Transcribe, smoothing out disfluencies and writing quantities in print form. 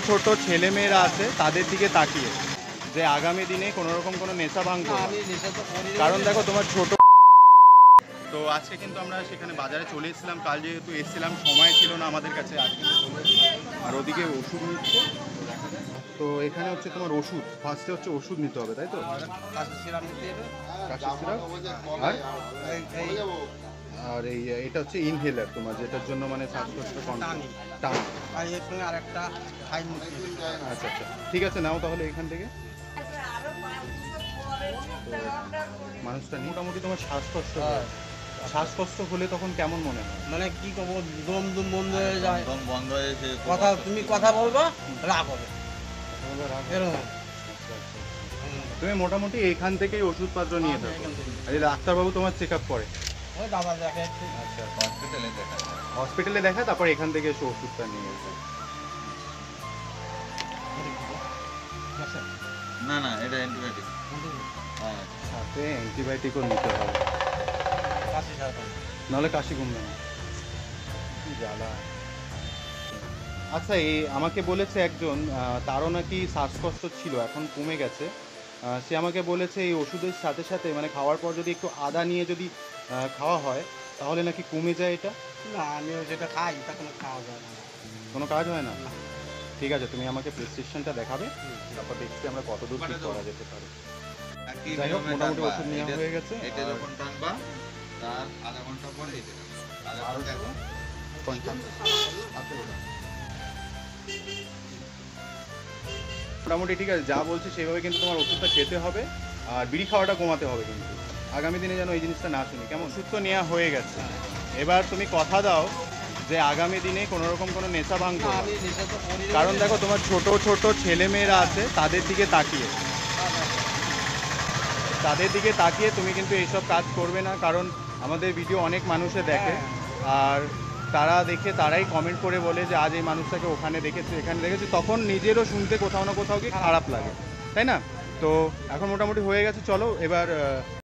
ছোট ছেলেমেয়েরা আছে তাদের দিকে তাকিয়ে যে আগামী দিনে কোনো রকম কোনো নেশা ভাঙ করবে না। কারণ দেখো তোমার ছোট। তো আজকে কিন্তু আমরা সেখানে বাজারে চলে এসেছিলাম, কাল যেহেতু এসেছিলাম সময় ছিল না আমাদের কাছে, আজকে আর ওদিকে ওষুধ নিচ্ছে। তো এখানে হচ্ছে তোমার ওষুধ, ফার্স্টে হচ্ছে ওষুধ নিতে হবে তাই তো? কাশি সিরাপ নিতে হবে। কাশির সিরাপ আর আর এই এটা হচ্ছে ইনহেলার তোমার, যেটার জন্য মানে শ্বাসকষ্ট টান। আর এর সঙ্গে আরেকটা ফাইল নিতে হবে। আচ্ছা আচ্ছা, ঠিক আছে, নাও তাহলে এখান থেকে। মানুষটা মোটামুটি তোমার শ্বাসকষ্ট হয়। শ্বাসকষ্ট হলে তখন কেমন মনে হয়? মানে কি করবো, দম দম বন্ধ হয়ে যায়, দম বন্ধ হয়ে যে কথা তুমি কথা বলবা রাগ হবে এরকম। তুমি মোটামুটি এখান থেকেই ওষুধপত্র নিয়ে থাকো। এখান থেকে। আর এই ডাক্তারবাবু তোমার চেক আপ করে? ওই দাদা দেখে একটু। আচ্ছা, হসপিটালে দেখা যায়। হসপিটালে দেখা, তারপর এখান থেকে এসে ওষুধটা নিয়ে আসে। না না, এটা অ্যান্টিবায়োটিক। হ্যাঁ, সাথে অ্যান্টিবায়োটিকও নিতে হবে, কাশি সিরাপ। নাহলে কাশি কমবে না। কি জ্বালা। আচ্ছা, এই আমাকে বলেছে একজন, তারও নাকি শ্বাসকষ্ট ছিল, এখন কমে গেছে। সে আমাকে বলেছে এই ওষুধের সাথে সাথে মানে খাওয়ার পর যদি একটু আদা নিয়ে যদি খাওয়া হয় তাহলে নাকি কমে যায় এটা। না আমিও যেটা খাই তা কোনো খাওয়া যায় না। কোনো কাজ হয় না? ঠিক আছে, তুমি আমাকে প্রেসক্রিপশনটা দেখাবে, তারপর দেখছি আমরা কতদূর কি করা যেতে পারে। একই যাই হোক, নিয়মে মোটামুটি টানবা। ওষুধ নেওয়া এটা- হয়ে গেছে। এটা যখন টানবা তার আধা ঘন্টা পরে এটা টানবা। আধা ঘন্টা এখন মোটামুটি ঠিক আছে, যা বলছি সেভাবে কিন্তু তোমার ওষুধটা খেতে হবে, আর বিড়ি খাওয়াটা কমাতে হবে কিন্তু আগামী দিনে যেন এই জিনিসটা না শুনি, কেমন? ওষুধ তো নেওয়া হয়ে গেছে, এবার তুমি কথা দাও যে আগামী দিনে কোনো রকম কোনো নেশা ভাঙ না, করবে না। আমি নেশা তো করি না। কারণ দেখো তোমার ছোট ছোট ছেলেমেয়েরা আছে তাদের দিকে তাকিয়ে তুমি কিন্তু এইসব কাজ করবে না, কারণ আমাদের ভিডিও অনেক মানুষে দেখে, আর তারা দেখে তারাই কমেন্ট করে বলে যে আজ এই মানুষটাকে ওখানে দেখেছে এখানে দেখেছে, তখন নিজেরও শুনতে কোথাও না কোথাও গিয়ে খারাপ লাগে, তাই না? তো এখন মোটামুটি হয়ে গেছে, চলো এবার